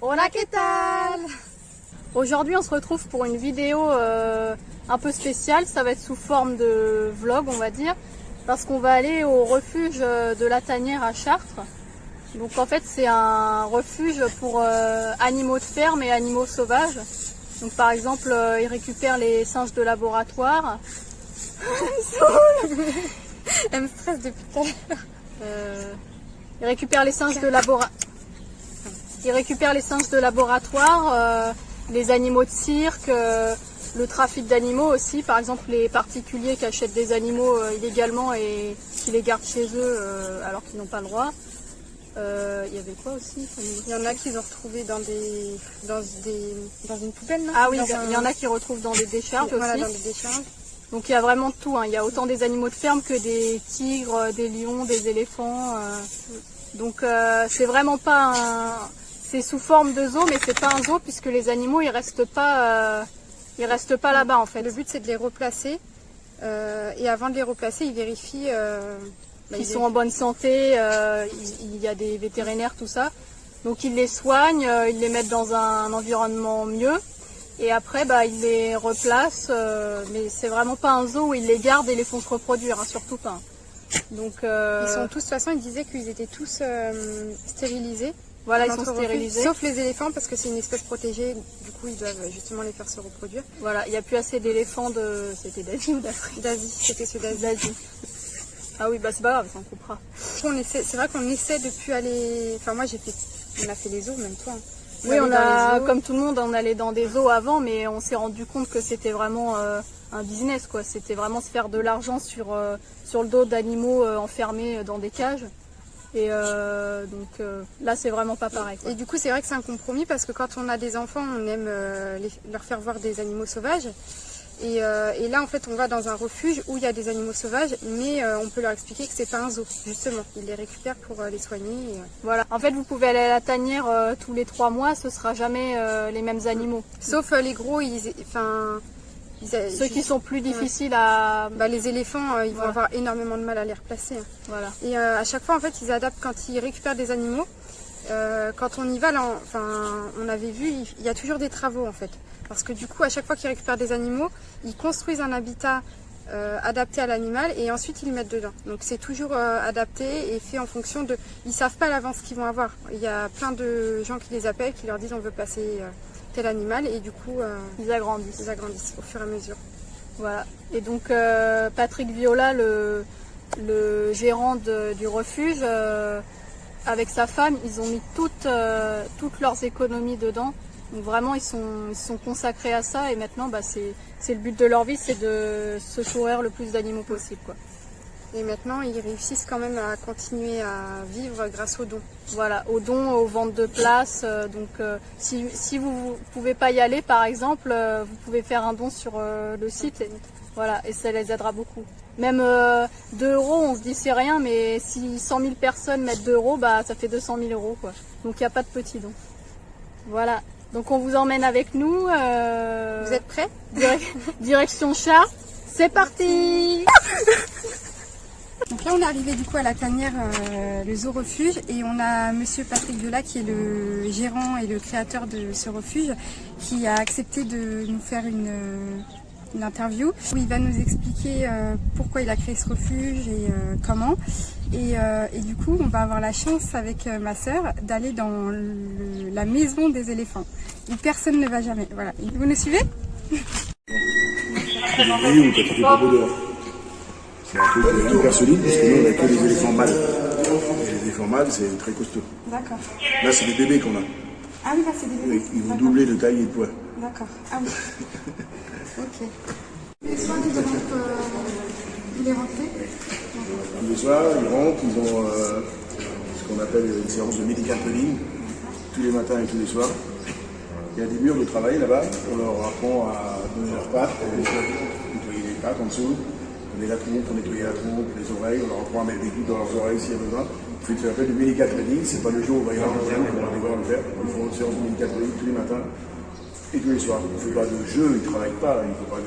Hola, ¿qué tal? Aujourd'hui, on se retrouve pour une vidéo un peu spéciale. Ça va être sous forme de vlog, on va dire, parce qu'on va aller au refuge de la Tanière à Chartres. Donc en fait, c'est un refuge pour animaux de ferme et animaux sauvages. Donc par exemple, ils récupèrent les singes de laboratoire. Elle me stresse depuis tout à l'heure. Ils récupèrent les singes de laboratoire. Ils récupèrent les singes de laboratoire, les animaux de cirque, le trafic d'animaux aussi. Par exemple, les particuliers qui achètent des animaux illégalement et qui les gardent chez eux alors qu'ils n'ont pas le droit. Il y avait quoi aussi? Il y en a qui ont retrouvé dans une poubelle, non? Ah oui, il y en a qui retrouvent dans des décharges voilà, aussi. dans des décharges. Donc il y a vraiment de tout, hein. Il y a autant des animaux de ferme que des tigres, des lions, des éléphants. Donc c'est vraiment pas un... C'est sous forme de zoo, mais c'est pas un zoo puisque les animaux ils restent pas là-bas en fait. Le but c'est de les replacer et avant de les replacer, ils vérifient Ils sont en bonne santé, il y a des vétérinaires, tout ça. Donc ils les soignent, ils les mettent dans un environnement mieux. Et après, ils les replacent, mais c'est vraiment pas un zoo où ils les gardent et les font se reproduire, hein, surtout pas. Donc, ils sont tous, de toute façon, ils disaient qu'ils étaient tous stérilisés. Voilà, ils sont stérilisés. Sauf les éléphants parce que c'est une espèce protégée, du coup ils doivent justement les faire se reproduire. Voilà, il n'y a plus assez d'éléphants C'était d'Asie ou d'Afrique? D'Asie, c'était ceux d'Asie. Ah oui, c'est pas grave, ça en coupera. C'est vrai qu'on essaie de plus aller... Enfin moi on a fait les zoos, même toi. Hein. Oui, comme tout le monde, on allait dans des zoos avant, mais on s'est rendu compte que c'était vraiment un business, quoi. C'était vraiment se faire de l'argent sur le dos d'animaux enfermés dans des cages. Et donc là, c'est vraiment pas pareil, quoi. Et du coup, c'est vrai que c'est un compromis parce que quand on a des enfants, on aime leur faire voir des animaux sauvages. Et là, en fait, on va dans un refuge où il y a des animaux sauvages, mais on peut leur expliquer que c'est pas un zoo, justement. Ils les récupèrent pour les soigner. Voilà. En fait, vous pouvez aller à la tanière tous les 3 mois, ce sera jamais les mêmes animaux. Sauf les gros, ceux qui sont plus difficiles à... les éléphants, ils vont avoir énormément de mal à les replacer. Hein. Voilà. Et à chaque fois, en fait, ils adaptent quand ils récupèrent des animaux. Quand on y va, là, on avait vu, il y a toujours des travaux, en fait. Parce que du coup, à chaque fois qu'ils récupèrent des animaux, ils construisent un habitat adapté à l'animal et ensuite ils le mettent dedans. Donc c'est toujours adapté et fait en fonction de... Ils savent pas à l'avance ce qu'ils vont avoir. Il y a plein de gens qui les appellent, qui leur disent on veut placer tel animal et du coup... Ils agrandissent. Ils agrandissent au fur et à mesure. Voilà. Et donc Patrick Viola, le gérant du refuge, avec sa femme, ils ont mis toutes leurs économies dedans. Donc vraiment, ils sont consacrés à ça et maintenant, c'est le but de leur vie, c'est de secourir le plus d'animaux possible, quoi. Et maintenant, ils réussissent quand même à continuer à vivre grâce aux dons. Voilà, aux dons, aux ventes de places. Si vous pouvez pas y aller, par exemple, vous pouvez faire un don sur le site. Voilà, et ça les aidera beaucoup. Même 2 €, on se dit c'est rien, mais si 100 000 personnes mettent 2 €, ça fait 200 000 €, quoi. Donc il n'y a pas de petits dons. Voilà. Donc on vous emmène avec nous. Vous êtes prêts? Direction Chartres. C'est parti. Donc là on est arrivé du coup à la tanière, le zoo refuge, et on a monsieur Patrick Viola qui est le gérant et le créateur de ce refuge qui a accepté de nous faire une interview où il va nous expliquer pourquoi il a créé ce refuge et comment. Et du coup, on va avoir la chance avec ma sœur d'aller dans la maison des éléphants où personne ne va jamais. Voilà. Vous nous suivez? Oui, ou quand il fait pas beau dehors. C'est un truc hyper solide parce que nous on a que les éléphants mâles. Les éléphants mâles c'est très costaud. D'accord. Là c'est des bébés qu'on a. Ah oui, là c'est des bébés. Ils vont doubler de taille et de poids. D'accord. Ah oui. Ok. Les soins, vous les rentrez? Tous les soirs, ils rentrent, ils ont ce qu'on appelle une séance de medical training, tous les matins et tous les soirs. Il y a des murs de travail là-bas, on leur apprend à donner leurs pattes, nettoyer les pattes en dessous, donner la trompe, pour nettoyer la trompe, les oreilles, on leur apprend à mettre des gouttes dans leurs oreilles s'il y a besoin. On fait ce qu'on appelle du medical training, c'est pas le jour où il va y avoir un gym qu'on va aller voir le faire, ils font une séance de medical training tous les matins. Et tous les soirs, on ne fait pas de jeu, ils ne travaillent pas, il ne faut pas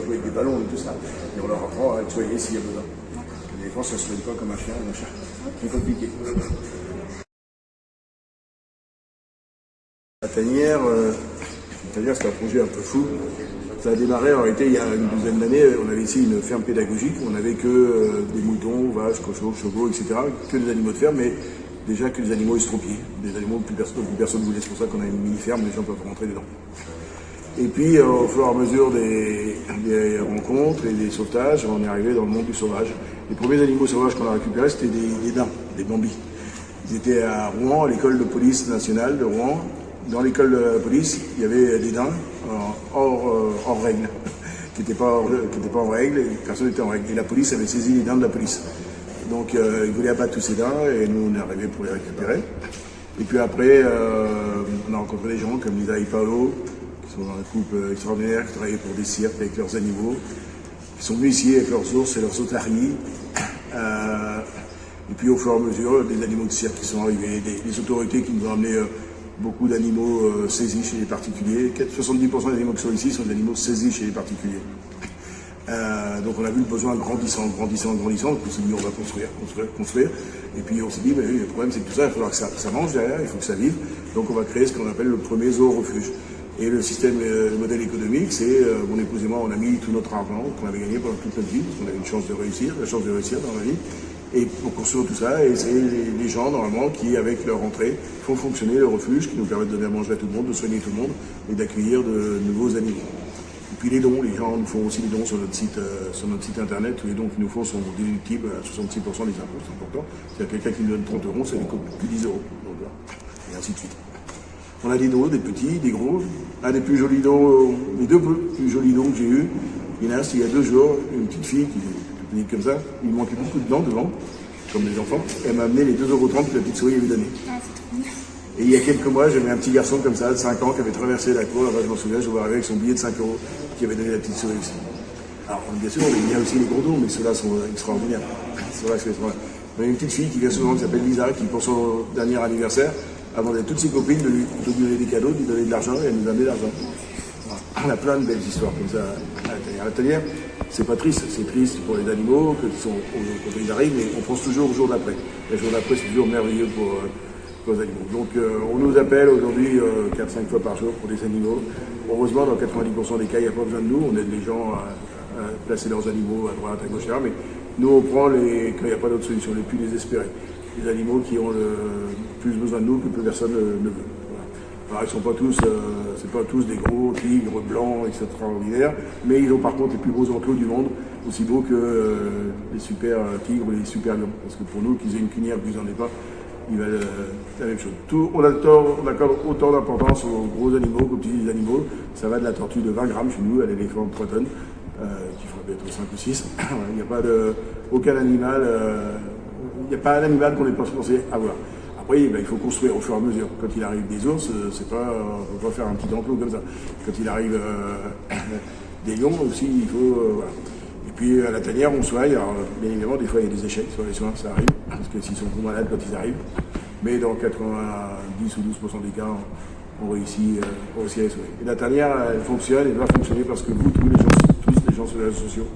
jouer avec des ballons et tout ça. Et on leur apprend à être soigné s'il y a besoin. Les éléphants, ça ne se soigne pas comme un chien, un chat. Il faut piquer. La tanière, c'est un projet un peu fou. Ça a démarré en réalité il y a une douzaine d'années. On avait ici une ferme pédagogique. On n'avait que des moutons, vaches, cochons, chevaux, etc. Que des animaux de ferme, mais déjà que des animaux estropiés. Des animaux que plus personne ne voulait. C'est pour ça qu'on a une mini-ferme, les gens peuvent rentrer dedans. Et puis, au fur et à mesure des rencontres et des sauvetages, on est arrivé dans le monde du sauvage. Les premiers animaux sauvages qu'on a récupérés, c'était des daims, des bambis. Ils étaient à Rouen, à l'école de police nationale de Rouen. Dans l'école de police, il y avait des daims hors règle, qui n'étaient pas en règle, et personne n'était en règle. Et la police avait saisi les daims de la police. Donc ils voulaient abattre tous ces daims, et nous on est arrivés pour les récupérer. Et puis après, on a rencontré des gens comme Lisa et Paolo, qui sont dans un couple extraordinaire, qui travaillaient pour des cirques avec leurs animaux, qui sont venus ici avec leurs ours et leurs otaries. Et puis au fur et à mesure, des animaux de cirque qui sont arrivés, des autorités qui nous ont amené beaucoup d'animaux saisis chez les particuliers. 70% des animaux qui sont ici sont des animaux saisis chez les particuliers. Donc on a vu le besoin grandissant. Donc on s'est dit on va construire. Et puis on s'est dit, mais oui, le problème c'est que tout ça, il va falloir que ça mange derrière, il faut que ça vive. Donc on va créer ce qu'on appelle le premier zoo-refuge. Et le système, le modèle économique, c'est mon épouse et moi, on a mis tout notre argent qu'on avait gagné pendant toute notre vie, parce qu'on avait une chance de réussir, la chance de réussir dans la vie. Et pour construire tout ça, et c'est les gens, normalement, qui, avec leur entrée, font fonctionner le refuge, qui nous permet de donner à manger à tout le monde, de soigner tout le monde, et d'accueillir de nouveaux animaux. Et puis les dons, les gens nous font aussi des dons sur notre site internet. Tous les dons qu'ils nous font sont déductibles à 66% des impôts, c'est important. C'est-à-dire quelqu'un qui nous donne 30 euros, ça lui coûte plus 10 euros. Donc, voilà. Et ainsi de suite. On a des dons, des petits, des gros. Un des plus jolis dons, les deux plus jolis dons que j'ai eus, il y en a un, c'était il y a 2 jours, une petite fille qui est comme ça, il manquait beaucoup de dents devant, comme les enfants. Elle m'a amené les 2,30 € que la petite souris avait donné. Et il y a quelques mois, j'avais un petit garçon comme ça, de 5 ans, qui avait traversé la cour, là-bas je m'en souviens, je le vois arriver avec son billet de 5 € qui avait donné la petite souris aussi. Alors bien sûr, il y a aussi les gros dons, mais ceux-là sont extraordinaires. Ceux-là sont extraordinaires. On a une petite fille qui vient souvent, qui s'appelle Lisa, qui pour son dernier anniversaire, a demandé à toutes ses copines de lui donner des cadeaux, de lui donner de l'argent, et elle nous a amené de l'argent. Voilà. On a plein de belles histoires comme ça à la tanière. À la tanière, c'est pas triste, c'est triste pour les animaux, quand ils arrivent, mais on pense toujours au jour d'après. Le jour d'après, c'est toujours merveilleux pour les animaux. Donc on nous appelle aujourd'hui 4-5 fois par jour pour des animaux. Heureusement, dans 90% des cas, il n'y a pas besoin de nous. On aide les gens à placer leurs animaux à droite, à gauche, etc. Mais nous, on prend quand il n'y a pas d'autre solution, les plus désespérés. Les animaux qui ont le plus besoin de nous que plus personne ne veut. Voilà. Alors, ils sont pas tous, c'est pas tous des gros tigres blancs extraordinaires, mais ils ont par contre les plus beaux enclos du monde, aussi beaux que les super tigres ou les super lions. Parce que pour nous, qu'ils aient une crinière, que vous n'en ayez pas, ils valent la même chose. On accorde autant d'importance aux gros animaux qu'aux petits animaux. Ça va de la tortue de 20 grammes chez nous à l'éléphant de 3 tonnes, qui fera peut-être 5 ou 6. Il n'y a pas aucun animal. Il n'y a pas un animal qu'on n'est pas censé avoir. Après, il faut construire au fur et à mesure. Quand il arrive des ours, on ne peut pas faire un petit enclos comme ça. Quand il arrive des lions aussi, il faut... voilà. Et puis à la tanière, on soigne. Alors, bien évidemment, des fois, il y a des échecs sur les soins, ça arrive. Parce que s'ils sont trop malades quand ils arrivent. Mais dans 90 ou 12% des cas, on réussit à les sauver. Et la tanière, elle fonctionne, elle va fonctionner parce que vous, tous les gens sur les réseaux sociaux,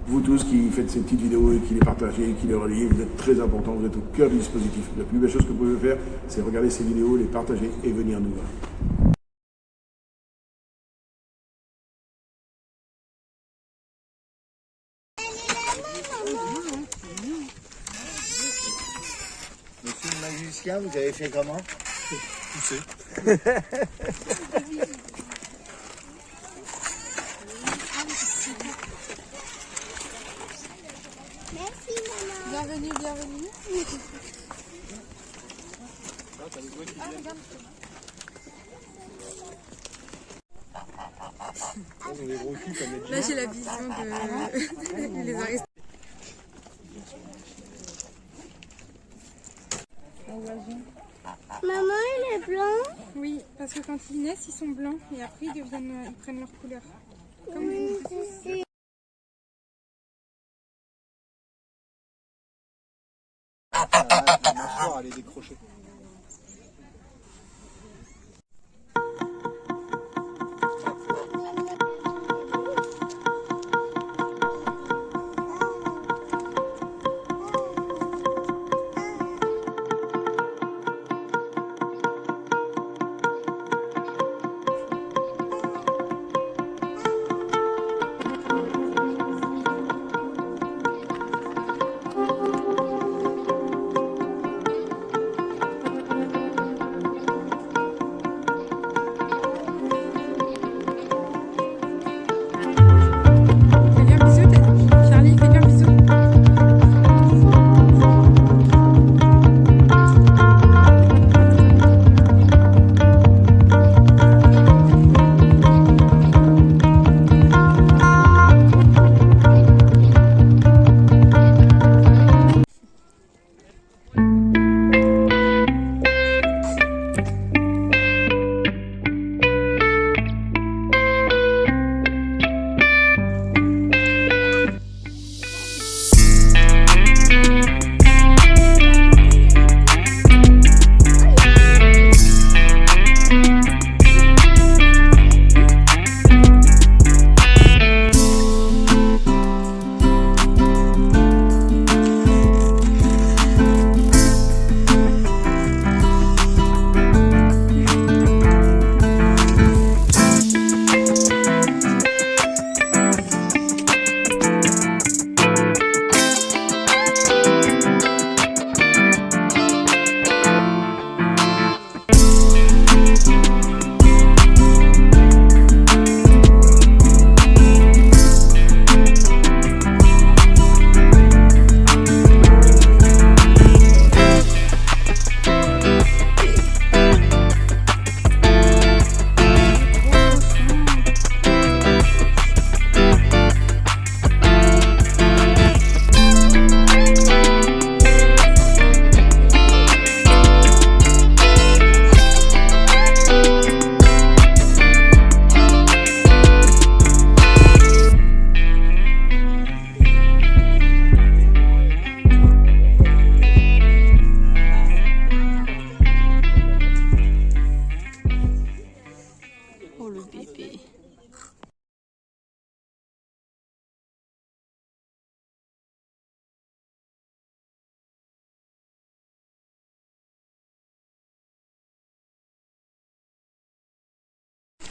vous tous qui faites ces petites vidéos et qui les partagez, qui les relayez, vous êtes très importants, vous êtes au cœur du dispositif. La plus belle chose que vous pouvez faire, c'est regarder ces vidéos, les partager et venir nous voir. Monsieur le magicien, vous avez fait comment? Pousser. Bienvenue, bienvenue. Là, j'ai la vision de les arrêter. Maman, il est blanc? Oui, parce que quand ils naissent, ils sont blancs et après ils prennent leur couleur. Comme Oui, vous. je sais. La mâchoire, elle est décrochée.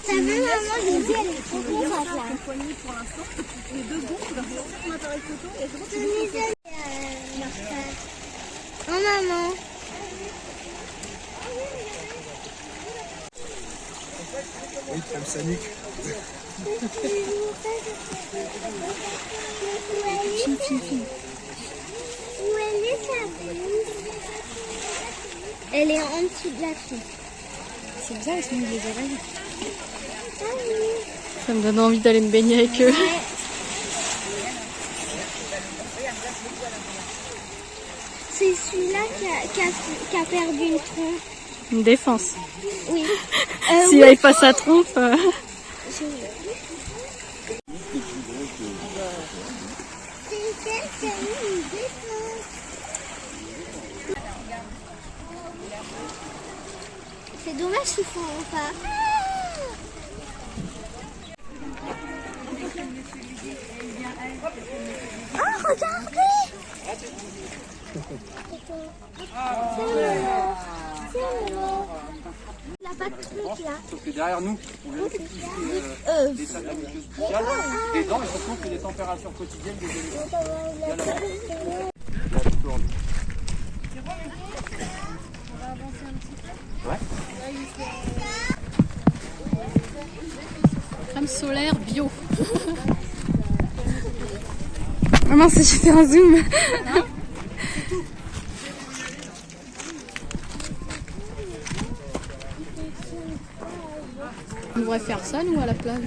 T'as vu maman, j'ai dit elle est trop contente là. Oh maman. Oui, comme sa nuque. Où elle est sa bouche? Elle est en dessous de la fille. C'est bizarre, ils sont mis les oreilles. Ah oui. Ça me donne envie d'aller me baigner avec eux. C'est celui-là qui a perdu une trompe. Une défense. Oui. S'il Oui. n'avait pas sa trompe. C'est celle qui a eu une défense. C'est dommage qu'ils font pas. Oh, regardez! Il n'a pas de truc là. Sauf que derrière nous, on vient de toucher des sacs à muqueuse buccale, des dents et surtout que les températures quotidiennes des éléments. Crème solaire bio. Maman, si je fais un zoom. On devrait faire ça, nous, à la plage.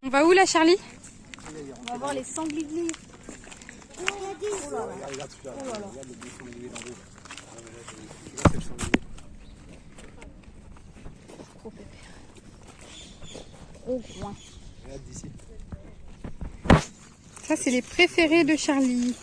On va où là, Charlie? On va voir les sangliers. Ça, c'est les préférés de Charlie.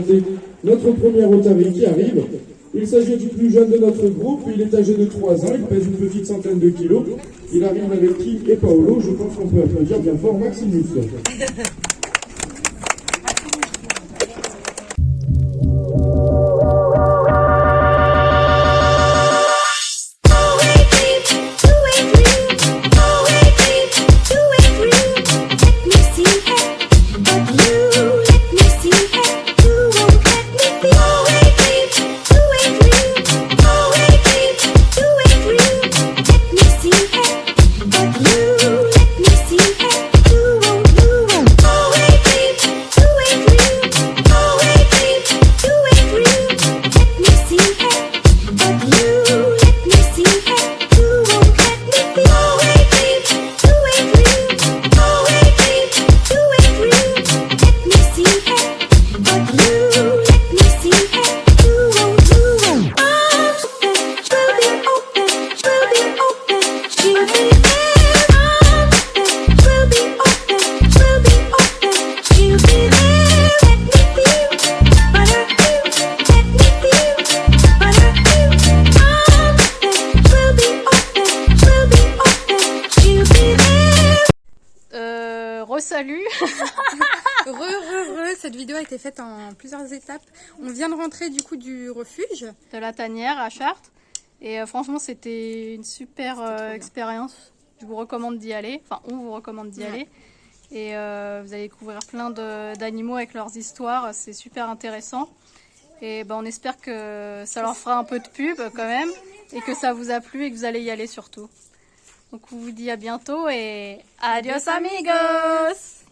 présenter notre premier Rotary qui arrive. Il s'agit du plus jeune de notre groupe, il est âgé de 3 ans, il pèse une petite centaine de kilos. Il arrive avec Kim et Paolo, je pense qu'on peut applaudir bien fort Maximus. Salut. Cette vidéo a été faite en plusieurs étapes. On vient de rentrer du coup du refuge de la tanière à Chartres et franchement c'était une super expérience. Je vous recommande d'y aller, enfin on vous recommande d'y aller et vous allez découvrir plein d'animaux avec leurs histoires, c'est super intéressant et on espère que ça leur fera un peu de pub quand même et que ça vous a plu et que vous allez y aller surtout. Donc on vous dit à bientôt et adios amigos.